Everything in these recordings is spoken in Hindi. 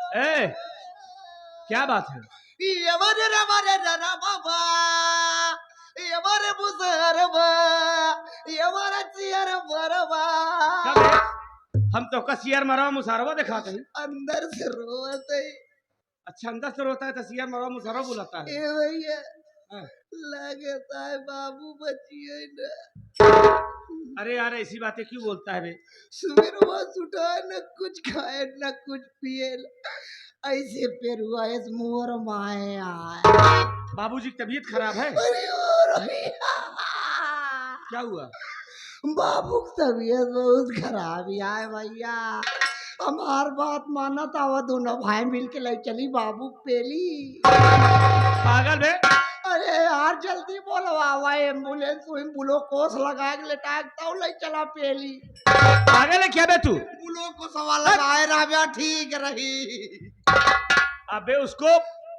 ए, क्या बात है? कब है? हम तो कसियर मरवा मुसारवा दिखाते हैं। अंदर से रोते ही अच्छा, अंदर से रोता है तो सियर मरवा मुसारवा बुलाता है। ए भैया हाँ। लगता है बाबू बचिए ना। अरे यार, ऐसी बातें क्यों बोलता है बे? सुबह उठाए न कुछ खाए न कुछ पिए, ऐसे पेर हुआ इस मोर माए आए। बाबूजी की तबीयत खराब है? अरे और भैया, क्या हुआ? बाबू की तबीयत बहुत खराब है भैया। हमार बात माना था, वो दोनों भाई मिल के ले चली बाबू पेली। पागल बे? अरे यार जल्दी बोलवा एम्बुलेंस ग्लूकोस लगा के लेटा तो ले चला पेली। पागल है क्या बे तू? ग्लूकोस वाला लगाए राबिया ठीक रही। अबे उसको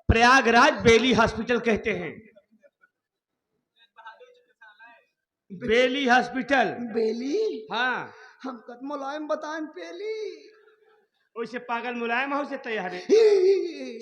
प्रयागराज बेली हॉस्पिटल कहते हैं। बेली हॉस्पिटल। बेली? हाँ। हम कद मुलायम बताएं पेली। वैसे पागल मुलायम हो से तैयार है।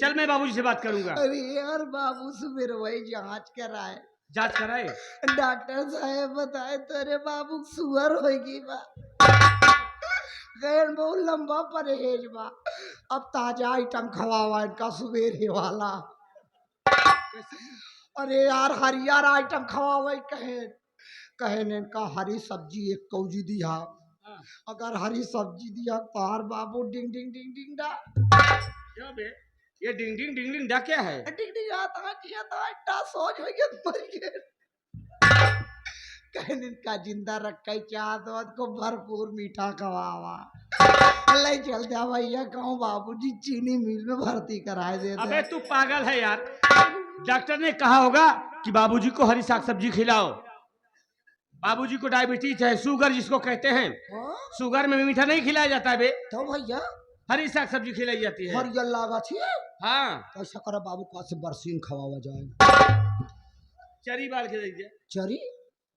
चल, मैं बाबूजी से बात करूंगा। अरे यार बाबू सुबह वही जांच कराए। जांच कराए? डॉक्टर साहब बताए तेरे बाबू सुअर होगी बा, गैर बहुत लंबा परहेज बा। अब ताजा आइटम खवावा इनका सुबेरे वाला। अरे यार हरियर आइटम खवावे कहे ने इनका हरी सब्जी एक कौजी दिया। अगर हरी सब्जी दिया तार बाबू डिंग डिंग डिंग डिंग डा। क्या बे? ये डिंग डिंग डिंग डिंग डा क्या है? डिंग डिंग आता किया था इतना सोच हो गया मर गए। कहने का जिंदा रखा चाह को भरपूर मीठा खवावा। ले चलते भैया कहूँ बाबूजी चीनी मिल में भर्ती कराए देते। अबे तू पागल है यार। डॉक्टर ने कहा होगा कि बाबूजी को हरी साग सब्जी खिलाओ। बाबूजी को डायबिटीज है, शुगर जिसको कहते हैं। शुगर में मीठा नहीं खिलाया जाता है बे। तो भैया हरी साग सब्जी खिलाई जाती है। हरियर लागा थी। हाँ। ऐसा करो बाबू को से बरसीन खवावा जाए। चरी बाल के दीजिए। चरी?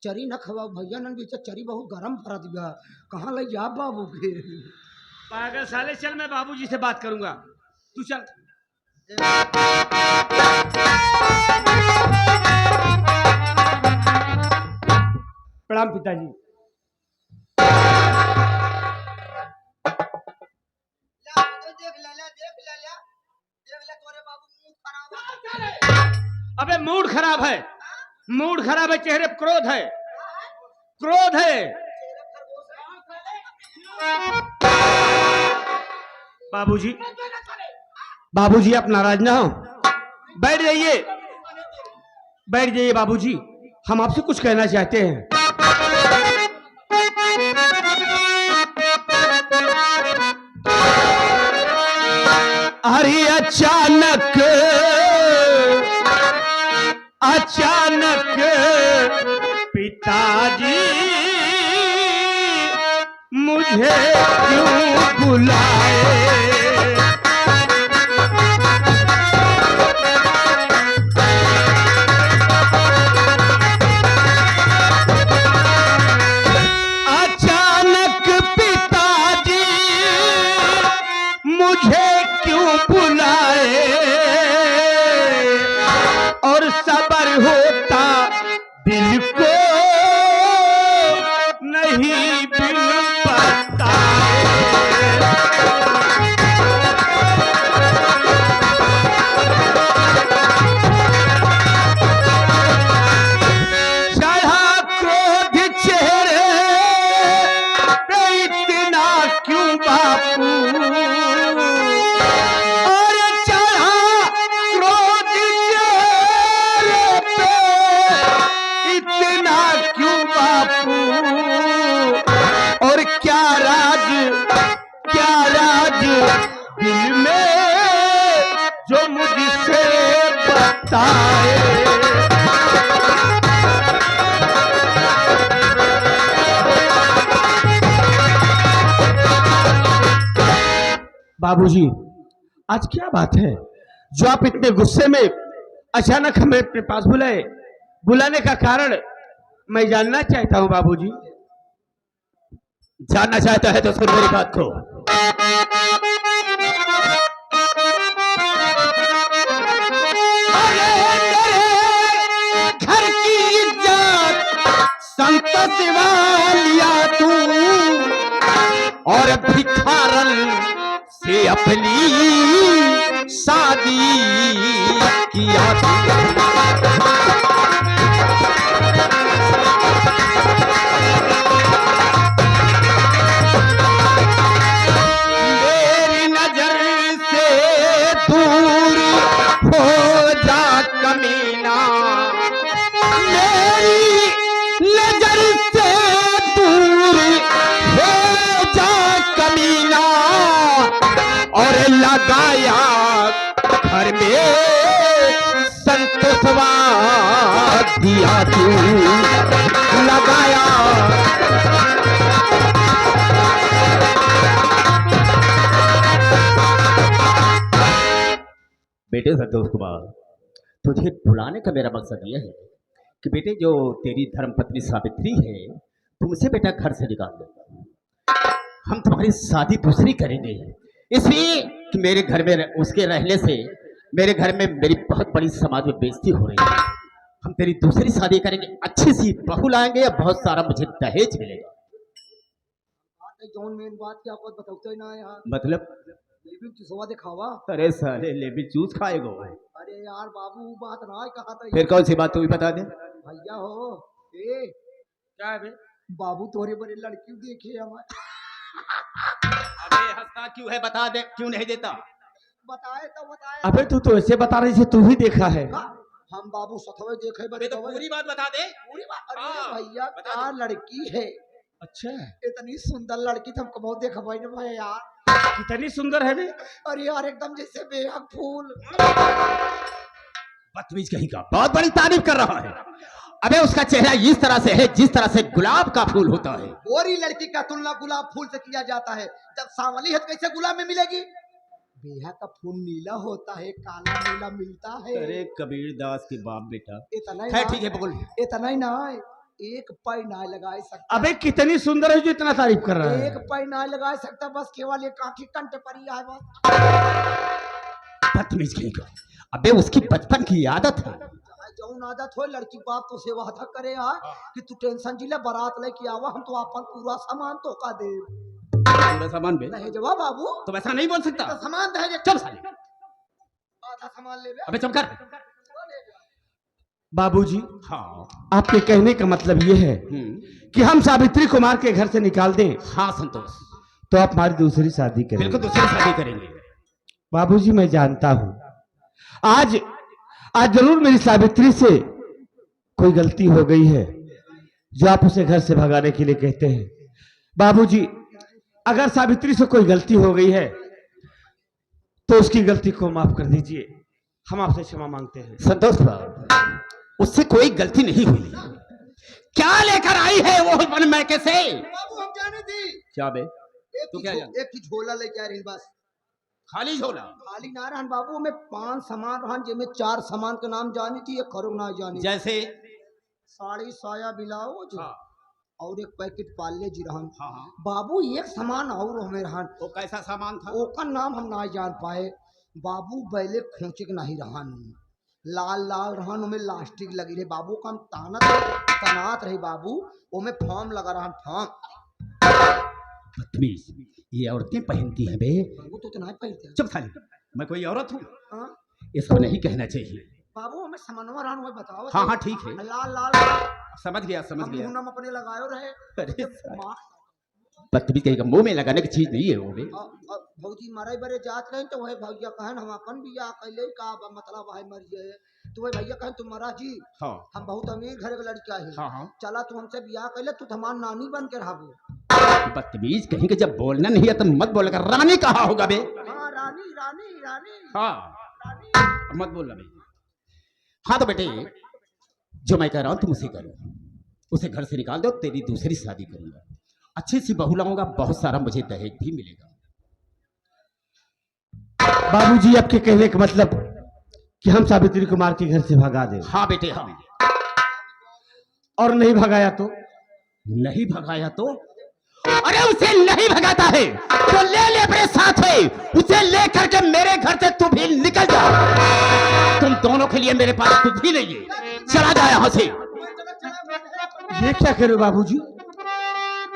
चरी न खवाओ भैया न बेचा, चरी बहुत गरम पड़ा दिया। कहाँ ले जा बाबू के? पागल साले, चल मैं बाबूजी से बात करूंगा। तू चल। प्रणाम पिताजी। अबे मूड खराब है, मूड खराब है, चेहरे पर क्रोध है, क्रोध है। बाबूजी, बाबूजी आप नाराज ना हो, बैठ जाइए, बैठ जाइए बाबूजी। हम आपसे कुछ कहना चाहते हैं। अरे अचानक अचानक पिताजी मुझे क्यों बुलाए? अचानक पिताजी मुझे क्यों बुलाए? और सबर होता दिल को नहीं बिन बताए। चढ़ा क्रोध चेहरे पे इतना क्यों बापू? और चढ़ा क्रोध चेहरे पे इतना क्यों बापू? और क्या राज दिल में जो मुझसे बताए? बाबूजी, आज क्या बात है जो आप इतने गुस्से में अचानक हमें अपने पास बुलाए? बुलाने का कारण मैं जानना चाहता हूं बाबूजी। जानना चाहता है तो सुन मेरी बात को। अपनी शादी किया मेरी नजर से दूर हो जा कमीना, मेरी नजर से दूर हो जा कमीना, और लगाया घर में संतोषवा दिया तू लगाया। बेटे संतोष कुमार, तुझे बुलाने का मेरा मकसद यह है कि बेटे जो तेरी धर्मपत्नी सावित्री है तुमसे बेटा घर से निकाल दो। हम तुम्हारी शादी दूसरी करेंगे, इसलिए कि मेरे घर में उसके रहने से मेरे घर में मेरी बहुत बड़ी समाज में बेइज्जती हो रही है। हम तेरी दूसरी शादी करेंगे, अच्छी सी बहू लाएंगे और बहुत सारा मुझे दहेज मिलेगा। जौन मेन बात क्या आपको बताते ना यार, मतलब लेकिन चुसवा दिखावा। अरे साले लेबी चूस खाएगा। अरे यार बाबू बात ना कहा था। फिर कौन सी बात तू भी बता दे। भैया हो ए क्या है बे? बाबू तोरे बड़े लड़की देखे हमारे। अबे हंसता क्यों है, बता दे, क्यों नहीं देता? बताए तो बताए। अबे तू तो ऐसे बता रही थी, तू ही देखा है। हम बाबू सतवे देखे अबे तो पूरी बात बता दे। पूरी बात। अरे हाँ, भैया बता क्या लड़की है, अच्छा, इतनी सुंदर लड़की तो हमको बहुत देखा भाई ना यार। कितनी सुंदर है बे? अरे यार एकदम जैसे बेहद फूल। बदतमीज कहीं का, बहुत बड़ी तारीफ कर रहा है। अबे उसका चेहरा इस तरह से है जिस तरह से गुलाब का फूल होता है। गोरी लड़की का तुलना गुलाब फूल से किया जाता है, जब सांवली है तो कैसे गुलाब में मिलेगी? बेहा का फूल नीला होता है, काला नीला मिलता है। अरे कबीर दास के बाप बेटा। इतना ही है ना- ठीक है, बोल। इतना ही ना है, एक पाई ना लगा सकता। अबे कितनी सुंदर है जो इतना तारीफ कर रहा एक है। पाई ना लगा सकता, बस केवल एक आंखी कंठ पर ही है बस। बदतमीज कहीं का। अबे उसकी बचपन की आदत है। जौन आदत हो लड़की बाप तो से वादा करे यार कि तू टेंशन जिले बारात लेके आवा, हम तो अपन पूरा सामान तो का दे। पूरा सामान बे नहीं जवाब बाबू, तो वैसा नहीं बोल सकता। तो सामान दे चल साले। आधा सामान ले ले। अबे चुप कर। बाबूजी, हाँ। आपके कहने का मतलब ये है कि हम सावित्री कुमार के घर से निकाल दें, हाँ संतोष, तो आप हमारी दूसरी शादी करें। बिल्कुल दूसरी शादी करेंगे। बाबूजी मैं जानता हूं आज आज जरूर मेरी सावित्री से कोई गलती हो गई है जो आप उसे घर से भगाने के लिए कहते हैं। बाबूजी, अगर सावित्री से कोई गलती हो गई है तो उसकी गलती को माफ कर दीजिए, हम आपसे क्षमा मांगते हैं। संतोष बाबू, उससे कोई गलती नहीं हुई। क्या लेकर आई है वो वन मैके से? बाबू हम जाने दी। क्या बे? एक तू ही क्या झो- जानता? एक ही झोला लेके आ रही बस। खाली झोला? खाली ना रहन बाबू, हमें 5 सामान रहन, जिनमें 4 सामान के नाम जानी थी, एक खरो ना जानी। जैसे? साड़ी साया ब्लाउज हाँ और एक पैकेट पार्ले जी रहन। हाँ हाँ। बाबू एक सामान और हमें रहन, वो कैसा सामान था? ओका नाम हम ना जान पाए। बाबू बैले खोचे के नहीं रहन, लाल लाल रहन, उमें लास्टिक लगी रहे। बाबू का हम तनात रहे बाबू, उमें फॉर्म लगा रहन, फॉर्म। बदतमीज, ये औरतें पहनती हैं बे। बाबू तो इतना ही पहनते। चुप साली, मैं कोई औरत हूँ? हाँ ये सब नहीं कहना चाहिए। बाबू हमें सामानवा रहन वो बताओ। हाँ हाँ ठीक है, लाल लाल समझ गया समझ हम गया। मुंह में अपने लगायो रहे। अरे माँ बदतमीज कहीं का, मुंह में लगाने की चीज नहीं है वो बे। भौजी मारे बरे जात रहे तो वही भैया कहन हम अपन बियाह कैले का मतलब है मरिए, तो वही भैया कहन तुम महाराज जी हाँ हम बहुत अमीर घर के लड़का है, हाँ हाँ। चला तू हमसे बियाह कैले, तू हमार नानी बन के रहबो। बदतमीज कहीं के, जब बोलना नहीं है तो मत बोल कर रानी कहा होगा बे। हाँ रानी रानी रानी हाँ रानी। मत बोलना बे। हाँ तो बेटे जो मैं कह रहा हूँ तुम उसे करो, उसे घर से निकाल दो, तेरी दूसरी शादी करूंगा, अच्छी सी बहू लाऊंगा, बहुत सारा मुझे दहेज भी मिलेगा। बाबूजी, आपके कहने का मतलब कि हम सावित्री कुमार के घर से भगा दें? हाँ बेटे हाँ। और नहीं भगाया तो? नहीं भगाया तो? अरे उसे नहीं भगाता है तो ले ले अपने साथ है, उसे ले करके मेरे घर से तू भी निकल जा। तुम दोनों के लिए मेरे पास कुछ भी नहीं है, चला जा यहाँ से। ये क्या कह रहे हो बाबूजी?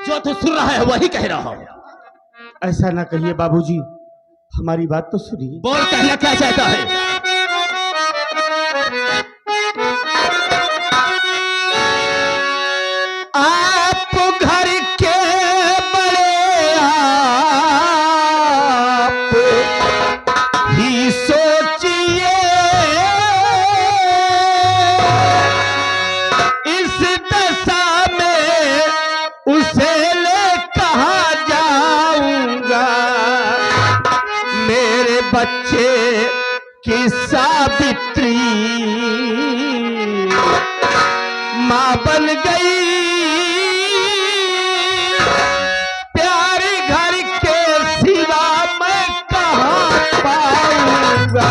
जो तू सुन रहा है वही कह रहा हूँ। ऐसा ना कहिए बाबूजी, हमारी बात तो सुनिए। बोल, कहना क्या चाहता है? आप घर के बड़े आप ही सोचिए, इस दशा में उसे ले कहाँ जाऊंगा। मेरे बच्चे की सावित्री माँ बन गई, प्यारे घर के सिवा मैं कहाँ पाऊंगा।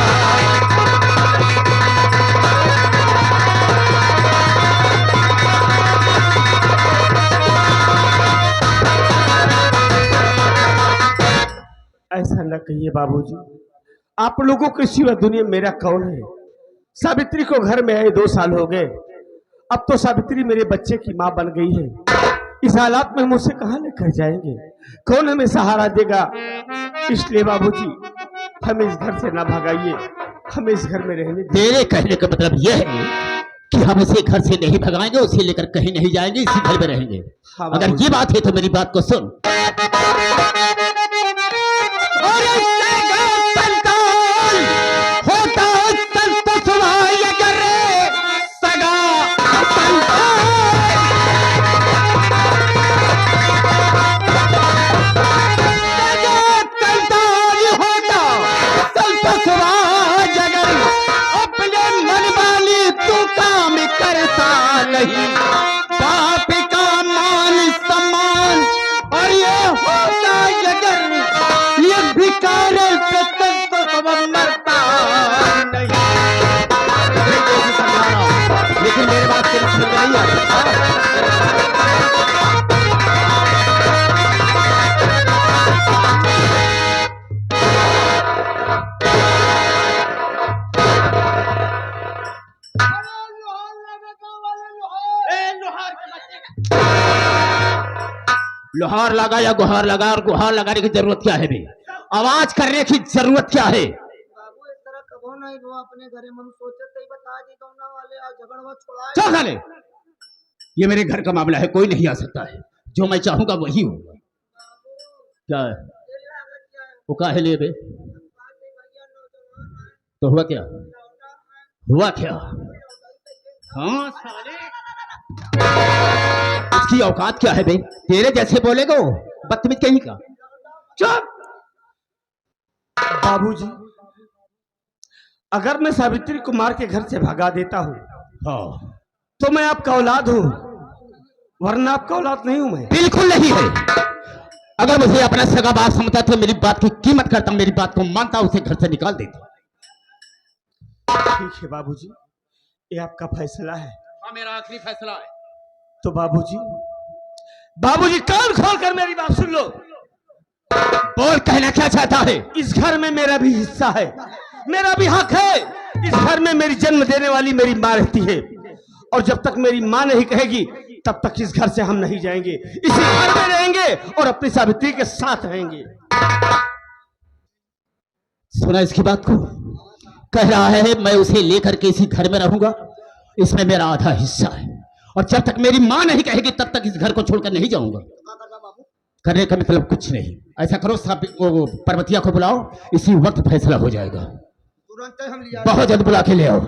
ऐसा न कहिए बाबूजी, आप लोगों के सिवा दुनिया मेरा कौन है। सावित्री को घर में आए 2 साल हो गए, अब तो सावित्री मेरे बच्चे की माँ बन गई है। इस हालात में मुझसे कहाँ लेकर जाएंगे, कौन हमें सहारा देगा। इसलिए बाबूजी हमें इस घर से ना भगाइए, हमें इस घर में रहने दीजिए। तेरे कहने का मतलब यह है कि हम इसे घर से नहीं भगाएंगे, उसे लेकर कहीं नहीं जाएंगे, इसी घर में रहेंगे। हाँ, अगर ये बात है तो मेरी बात को सुन। नहीं बाप का मान सम्मान और ये होता अगर ये भिकार पे तो मरता नहीं। लेकिन मेरी बात तेरी समझ नहीं आ रही। लोहार लगा या गुहार लगा, और गुहार लगाने की जरूरत क्या है बे? आवाज करने की जरूरत क्या है? बाबू इस तरह कबो नहीं वो अपने घरे में हम सोचे थे बता दी तो ना वाले आज झगड़वा छुड़ाए। चल साले, ये मेरे घर का मामला है, कोई नहीं आ सकता है। जो मैं चाहूंगा वही होगा। क्या है वो? काहे लिए बे? तो हुआ क्या? हुआ क्या? हाँ साले, इसकी औकात क्या है बे? तेरे जैसे बोलेगा वो बदतमीज कहीं का। चुप बाबूजी, अगर मैं सावित्री को मार के घर से भगा देता हूँ हाँ, तो मैं आपका औलाद हूँ, वरना आपका औलाद नहीं हूं मैं। बिल्कुल नहीं है। अगर मुझे अपना सगा बाप समझता तो मेरी बात की कीमत करता, मेरी बात को मानता, उसे घर से निकाल देता। ठीक है बाबूजी, ये आपका फैसला है। हाँ, मेरा आखिरी फैसला है। तो बाबूजी, बाबूजी कान खोल कर मेरी बात सुन लो। बोल, कहना क्या चाहता है? इस घर में मेरा भी हिस्सा है, मेरा भी हक है। इस घर में मेरी जन्म देने वाली मेरी माँ रहती है, और जब तक मेरी माँ नहीं कहेगी तब तक इस घर से हम नहीं जाएंगे। इसी घर में रहेंगे और अपनी सावित्री के साथ रहेंगे। सुना इसकी बात को? कह रहा है मैं उसे लेकर के इसी घर में रहूंगा, इसमें मेरा आधा हिस्सा है, और जब तक मेरी माँ नहीं कहेगी तब तक इस घर को छोड़कर नहीं जाऊंगा। करने का मतलब कुछ नहीं। ऐसा करो, वो पर्वतिया को बुलाओ, इसी वक्त फैसला हो जाएगा। तुरंत हम लिया बहुत जल्द बुला के ले आओ।